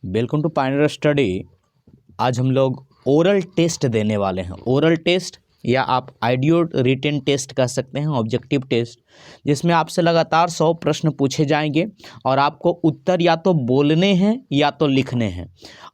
Welcome to Pioneer study. आज हम लोग ओरल टेस्ट देने वाले हैं। ओरल टेस्ट या आप आइडियो रिटन टेस्ट कह सकते हैं, ऑब्जेक्टिव टेस्ट, जिसमें आपसे लगातार 100 प्रश्न पूछे जाएंगे और आपको उत्तर या तो बोलने हैं या तो लिखने हैं।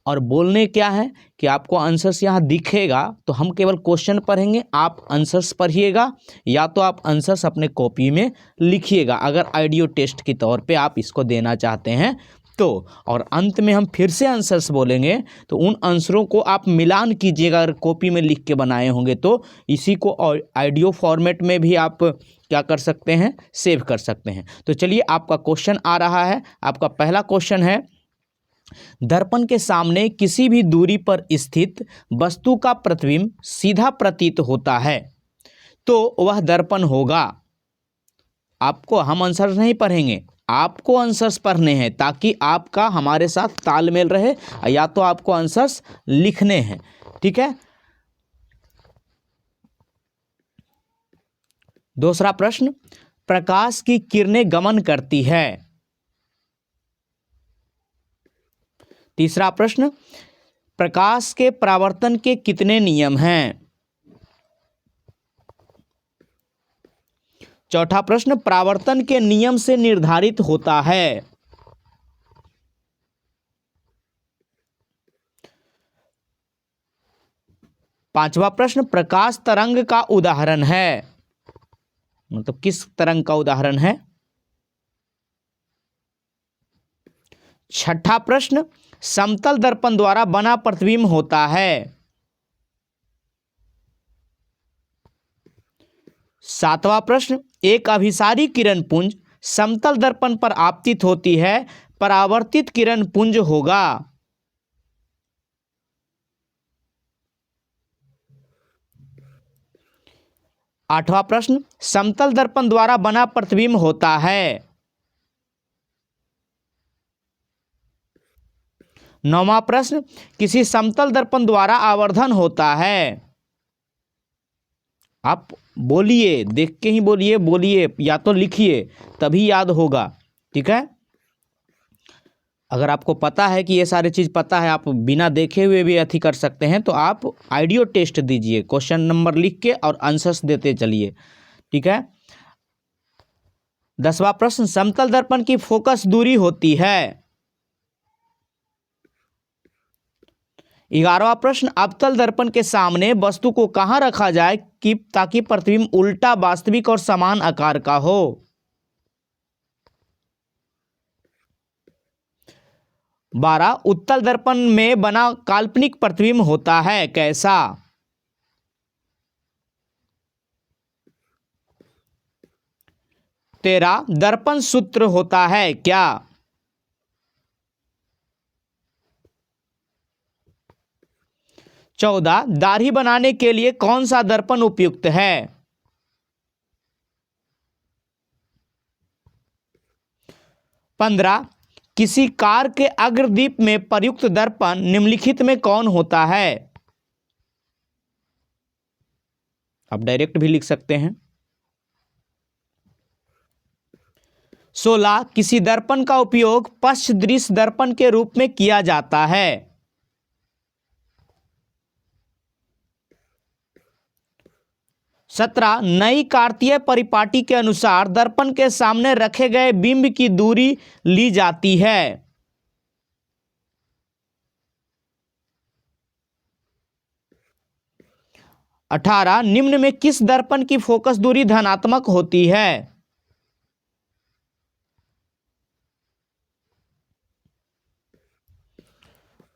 और बोलने क्या है कि आपको आंसर्स यहाँ दिखेगा तो हम केवल क्वेश्चन पढ़ेंगे, आप आंसर्स पढ़िएगा या तो आप आंसर्स अपने कॉपी में लिखिएगा अगर आइडियो टेस्ट के तौर पे आप इसको देना चाहते हैं तो। और अंत में हम फिर से आंसर्स बोलेंगे तो उन आंसरों को आप मिलान कीजिएगा। अगर कॉपी में लिख के बनाए होंगे तो इसी को ऑडियो फॉर्मेट में भी आप क्या कर सकते हैं, सेव कर सकते हैं। तो चलिए आपका क्वेश्चन आ रहा है। आपका पहला क्वेश्चन है, दर्पण के सामने किसी भी दूरी पर स्थित वस्तु का प्रतिबिंब सीधा प्रतीत होता है तो वह दर्पण होगा। आपको हम आंसर नहीं पढ़ेंगे, आपको आंसर्स पढ़ने हैं ताकि आपका हमारे साथ तालमेल रहे, या तो आपको आंसर्स लिखने हैं, ठीक है। दूसरा प्रश्न, प्रकाश की किरणें गमन करती है। तीसरा प्रश्न, प्रकाश के परावर्तन के कितने नियम हैं। चौथा प्रश्न, परावर्तन के नियम से निर्धारित होता है। पांचवा प्रश्न, प्रकाश तरंग का उदाहरण है, मतलब किस तरंग का उदाहरण है। छठा प्रश्न, समतल दर्पण द्वारा बना प्रतिबिंब होता है। सातवां प्रश्न, एक अभिसारी किरण पुंज समतल दर्पण पर आपतित होती है, परावर्तित किरण पुंज होगा। आठवां प्रश्न, समतल दर्पण द्वारा बना प्रतिबिंब होता है। नौवां प्रश्न, किसी समतल दर्पण द्वारा आवर्धन होता है। आप बोलिए, देख के ही बोलिए, बोलिए या तो लिखिए तभी याद होगा, ठीक है। अगर आपको पता है कि ये सारी चीज़ पता है, आप बिना देखे हुए भी अथी कर सकते हैं, तो आप आइडियो टेस्ट दीजिए, क्वेश्चन नंबर लिख के और आंसर्स देते चलिए, ठीक है। 10वां प्रश्न, समतल दर्पण की फोकस दूरी होती है। 11वां प्रश्न, अवतल दर्पण के सामने वस्तु को कहां रखा जाए कि ताकि प्रतिबिंब उल्टा, वास्तविक और समान आकार का हो। 12, उत्तल दर्पण में बना काल्पनिक प्रतिबिंब होता है, कैसा। 13, दर्पण सूत्र होता है क्या। 14, दाढ़ी बनाने के लिए कौन सा दर्पण उपयुक्त है। 15, किसी कार के अग्रदीप में प्रयुक्त दर्पण निम्नलिखित में कौन होता है। आप डायरेक्ट भी लिख सकते हैं। 16, किसी दर्पण का उपयोग पश्च दृश्य दर्पण के रूप में किया जाता है। 17, नई कार्तीय परिपाटी के अनुसार दर्पण के सामने रखे गए बिंब की दूरी ली जाती है। 18, निम्न में किस दर्पण की फोकस दूरी धनात्मक होती है।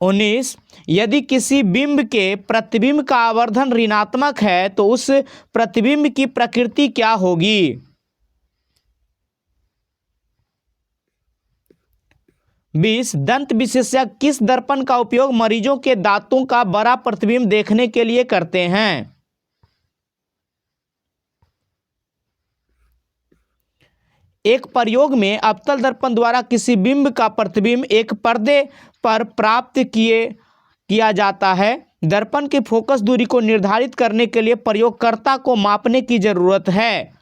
19, यदि किसी बिंब के प्रतिबिंब का आवर्धन ऋणात्मक है तो उस प्रतिबिंब की प्रकृति क्या होगी। 20, दंत विशेषज्ञ किस दर्पण का उपयोग मरीजों के दांतों का बड़ा प्रतिबिंब देखने के लिए करते हैं। एक प्रयोग में अवतल दर्पण द्वारा किसी बिंब का प्रतिबिंब एक पर्दे पर प्राप्त किया जाता है। दर्पण की फोकस दूरी को निर्धारित करने के लिए प्रयोगकर्ता को मापने की जरूरत है।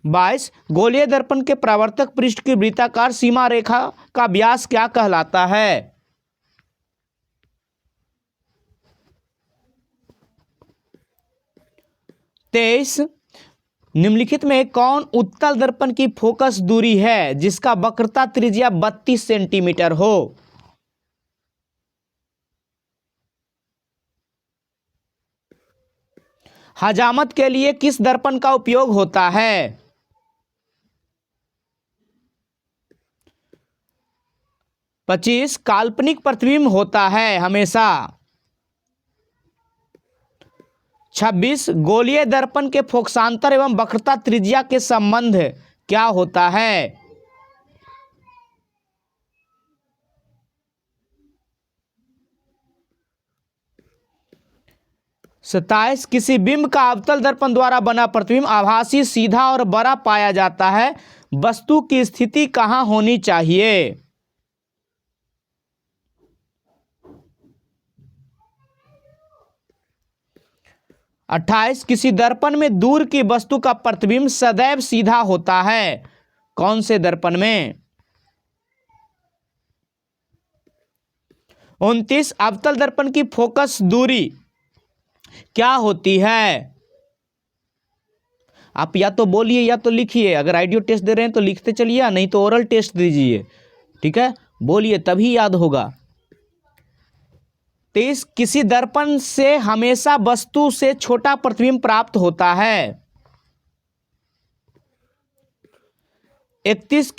22 गोलीय दर्पण के परावर्तक पृष्ठ की वृत्ताकार सीमा रेखा का व्यास क्या कहलाता है? 23 निम्नलिखित में कौन उत्तल दर्पण की फोकस दूरी है जिसका वक्रता त्रिज्या 32 सेंटीमीटर हो? हजामत के लिए किस दर्पण का उपयोग होता है? 25 काल्पनिक प्रतिबिंब होता है हमेशा। 26 गोलीय दर्पण के फोकसांतर एवं वक्रता त्रिज्या के संबंध क्या होता है? 27 किसी बिंब का अवतल दर्पण द्वारा बना प्रतिबिंब आभासी, सीधा और बड़ा पाया जाता है। वस्तु की स्थिति कहाँ होनी चाहिए? 28 किसी दर्पण में दूर की वस्तु का प्रतिबिंब सदैव सीधा होता है। कौन से दर्पण में? 29 अवतल दर्पण की फोकस दूरी क्या होती है? आप या तो बोलिए या तो लिखिए। अगर आइडियो टेस्ट दे रहे हैं तो लिखते चलिए, नहीं तो ओरल टेस्ट दीजिए। ठीक है, बोलिए तभी याद होगा। 23 किसी दर्पण से हमेशा वस्तु से छोटा प्रतिबिंब प्राप्त होता है। 31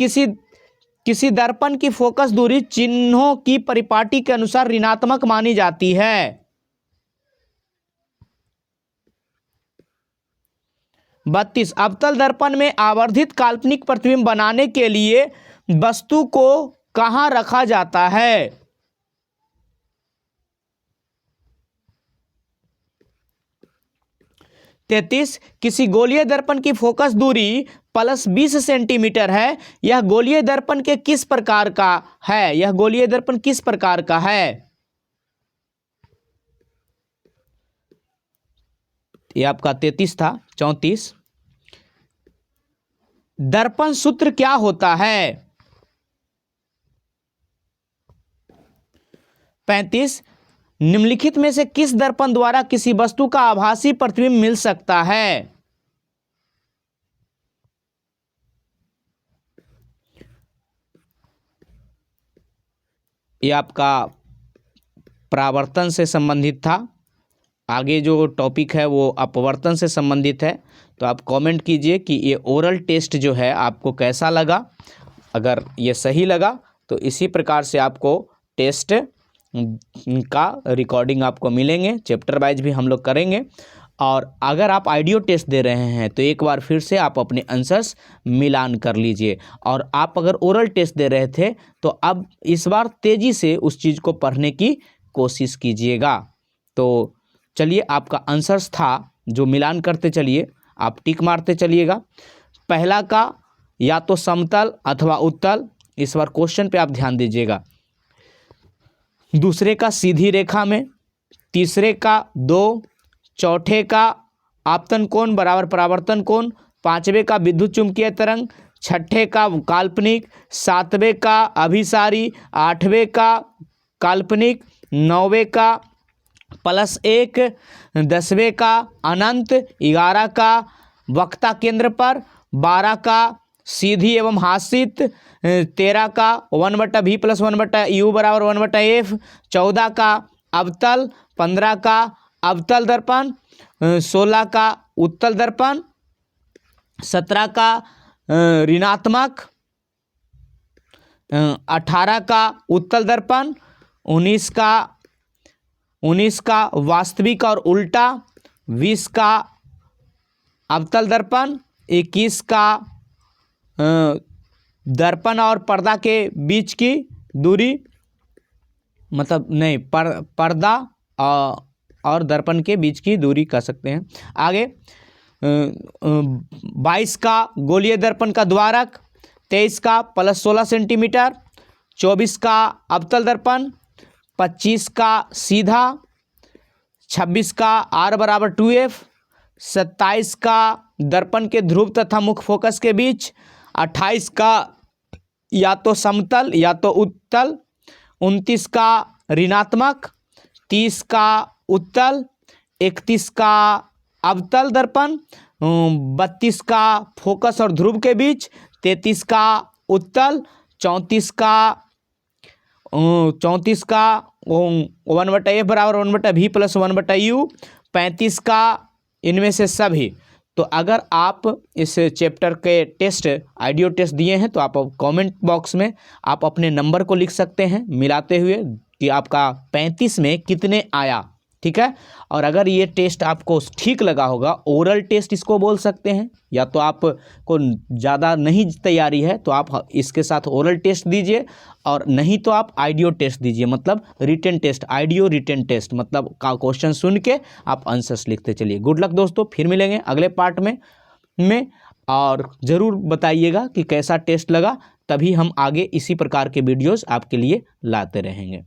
किसी दर्पण की फोकस दूरी चिन्हों की परिपाटी के अनुसार ऋणात्मक मानी जाती है। 32 अवतल दर्पण में आवर्धित काल्पनिक प्रतिबिंब बनाने के लिए वस्तु को कहां रखा जाता है? 33 किसी गोलीय दर्पण की फोकस दूरी +20 सेंटीमीटर है। यह गोलीय दर्पण के किस प्रकार का है? यह गोलीय दर्पण किस प्रकार का है? यह आपका 33 था। 34 दर्पण सूत्र क्या होता है? 35 निम्नलिखित में से किस दर्पण द्वारा किसी वस्तु का आभासी प्रतिबिंब मिल सकता है? यह आपका परावर्तन से संबंधित था। आगे जो टॉपिक है वो अपवर्तन से संबंधित है। तो आप कमेंट कीजिए कि ये ओरल टेस्ट जो है आपको कैसा लगा। अगर ये सही लगा तो इसी प्रकार से आपको टेस्ट का रिकॉर्डिंग आपको मिलेंगे। चैप्टर वाइज भी हम लोग करेंगे। और अगर आप आइडियो टेस्ट दे रहे हैं तो एक बार फिर से आप अपने आंसर्स मिलान कर लीजिए। और आप अगर ओरल टेस्ट दे रहे थे तो अब इस बार तेज़ी से उस चीज़ को पढ़ने की कोशिश कीजिएगा। तो चलिए, आपका आंसर्स था जो मिलान करते चलिए, आप टिक मारते चलिएगा। पहला का या तो समतल अथवा उत्तल, इस बार क्वेश्चन पे आप ध्यान दीजिएगा। दूसरे का सीधी रेखा में, तीसरे का 2, चौथे का आपतन कोण बराबर परावर्तन कोण, पांचवें का विद्युत चुंबकीय तरंग, छठे का काल्पनिक, सातवें का अभिसारी, आठवें का काल्पनिक, नौवें का +1, 10वें का अनंत, 11 का वक्ता केंद्र पर, 12 का सीधी एवं हासित, 13 का 1/v + 1/u बराबर 1/f, 14 का अवतल, 15 का अवतल दर्पण, 16 का उत्तल दर्पण, 17 का ऋणात्मक, 18 का उत्तल दर्पण, 19 का वास्तविक और उल्टा, 20 का अवतल दर्पण, 21 का दर्पण और पर्दा के बीच की दूरी, मतलब नहीं, पर्दा और दर्पण के बीच की दूरी कह सकते हैं। आगे 22 का गोलीय दर्पण का द्वारक, 23 का +16 सेंटीमीटर, 24 का अवतल दर्पण, 25 का सीधा, 26 का r = 2f, 27 का दर्पण के ध्रुव तथा मुख्य फोकस के बीच, 28 का या तो समतल या तो उत्तल, 29 का ऋणात्मक, 30 का उत्तल, 31 का अवतल दर्पण, 32 का फोकस और ध्रुव के बीच, 33 का उत्तल, 34 का 1/f बराबर 1/v प्लस 1/u, 35 का इनमें से सभी। तो अगर आप इस चैप्टर के टेस्ट आइडियो टेस्ट दिए हैं तो आप कमेंट बॉक्स में आप अपने नंबर को लिख सकते हैं मिलाते हुए कि आपका 35 में कितने आया, ठीक है। और अगर ये टेस्ट आपको ठीक लगा होगा, ओरल टेस्ट इसको बोल सकते हैं, या तो आपको ज़्यादा नहीं तैयारी है तो आप इसके साथ ओरल टेस्ट दीजिए, और नहीं तो आप आइडियो टेस्ट दीजिए, मतलब रिटन टेस्ट, आइडियो रिटन टेस्ट, मतलब का क्वेश्चन सुन के आप आंसर्स लिखते चलिए। गुड लक दोस्तों, फिर मिलेंगे अगले पार्ट में और ज़रूर बताइएगा कि कैसा टेस्ट लगा, तभी हम आगे इसी प्रकार के वीडियोज़ आपके लिए लाते रहेंगे।